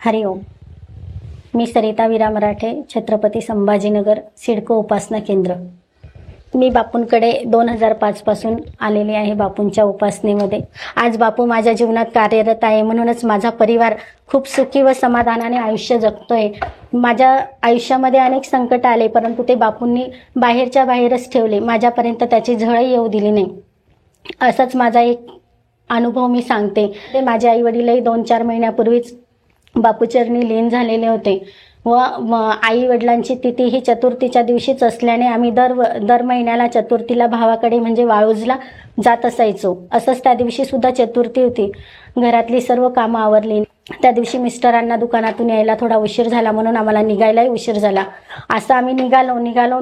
हरिओम. मी सरिता वीरा मराठे, छत्रपती संभाजीनगर, सिडको उपासना केंद्र. मी बापूंकडे 2005 पासून आलेले आहे बापूंच्या उपासनेमध्ये. आज बापू माझ्या जीवनात कार्यरत आहे, म्हणूनच माझा परिवार खूप सुखी व समाधानाने आयुष्य जगतोय. माझ्या आयुष्यामध्ये अनेक संकट आले, परंतु ते बापूंनी बाहेरच्या बाहेरच ठेवले. माझ्यापर्यंत त्याची झळही येऊ दिली नाही. असाच माझा एक अनुभव मी सांगते. ते माझे आई वडीलही 2-4 महिन्यापूर्वीच बापूचरणी लीन झालेले होते व आई वडिलांची तिथी ही चतुर्थीच्या दिवशीच असल्याने आम्ही दर महिन्याला चतुर्थीला भावाकडे म्हणजे वाळूजला जात असायचो. असंच त्या दिवशी सुद्धा चतुर्थी होती. घरातली सर्व कामं आवरली. त्या दिवशी मिस्टरांना दुकानातून यायला थोडा उशीर झाला, म्हणून आम्हाला निघायलाही उशीर झाला. असं आम्ही निघालो.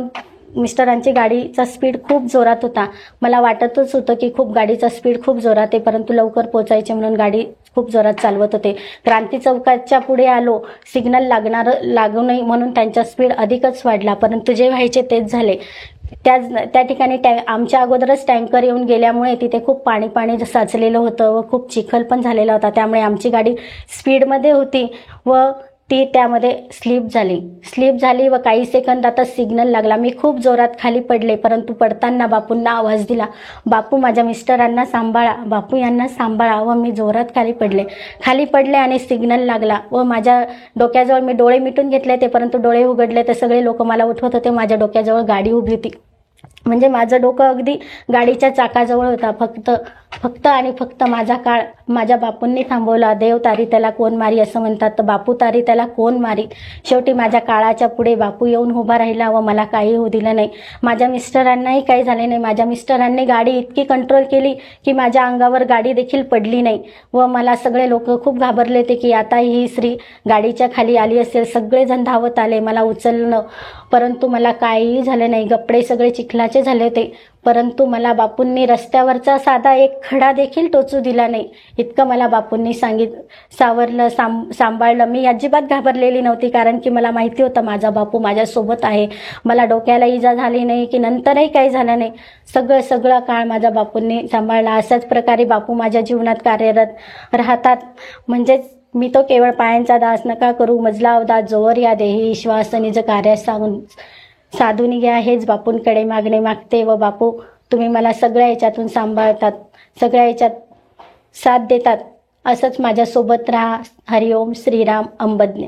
मिस्टरांची गाडीचा स्पीड खूप जोरात होता. मला वाटतच होतं की गाडीचा स्पीड खूप जोरात आहे, परंतु लवकर पोचायचे म्हणून गाडी खूप जोरात चालवत होते. क्रांती चौकाच्या पुढे आलो, सिग्नल लागू नये म्हणून त्यांचा स्पीड अधिकच वाढला, परंतु जे व्हायचे तेच झाले. त्या ठिकाणी आमच्या अगोदरच टँकर येऊन गेल्यामुळे तिथे खूप पाणी साचलेलं होतं व खूप चिखल पण झालेला होता. त्यामुळे आमची गाडी स्पीडमध्ये होती व ती त्यामध्ये स्लिप झाली व काही सेकंदातच सिग्नल लागला. मी खूप जोरात खाली पडले, परंतु पडताना बापूंना आवाज दिला, बापू माझ्या मिस्टरांना सांभाळा, बापू यांना सांभाळा. व मी जोरात खाली पडले आणि सिग्नल लागला व माझ्या डोक्याजवळ मी डोळे मिटून घेतले ते, परंतु डोळे उघडले तर सगळे लोक मला उठवत होते. माझ्या डोक्याजवळ गाडी उभी होती, म्हणजे माझं डोकं अगदी गाडीच्या चाकाजवळ होता. फक्त आणि फक्त माझा काळ माझ्या बापूंनी थांबवला. देव तारी त्याला कोण मारी असं म्हणतात, तर बापू तारी त्याला कोण मारी. शेवटी माझ्या काळाच्या पुढे बापू येऊन उभा राहिला व मला काही होऊ दिलं नाही. माझ्या मिस्टरांनाही काही झाले नाही. माझ्या मिस्टरांनी गाडी इतकी कंट्रोल केली की माझ्या अंगावर गाडी देखील पडली नाही व मला सगळे लोक खूप घाबरले होते की आता ही स्त्री गाडीच्या खाली आली असेल. सगळेजण धावत आले मला उचलणं, परंतु मला काहीही झालं नाही. कपडे सगळे चिखलाचे झाले होते, परंतु मला बापूंनी रस्त्यावरचा साधा एक खडा देखील टोचू दिला नाही. इतकं मला बापूंनी सावरलं, सांभाळलं. मी अजिबात घाबरलेली नव्हती, कारण की मला माहिती होतं माझा बापू माझ्यासोबत आहे. मला डोक्याला इजा झाली नाही की नंतरही काही झालं नाही. सगळा काळ माझ्या बापूंनी सांभाळला. अशाच प्रकारे बापू माझ्या जीवनात कार्यरत राहतात. म्हणजेच मी तो केवळ पायांचा दास नका करू, मजला अवदास जोवर या देही श्वास निज कार्य साधून घ्या, हेच बापूंकडे मागणे मागते. व बापू तुम्ही मला सगळ्या याच्यातून सांभाळतात, सगळ्या याच्यात साथ देतात. असंच माझ्यासोबत राहा. हरिओम. श्रीराम अंबज्ञ.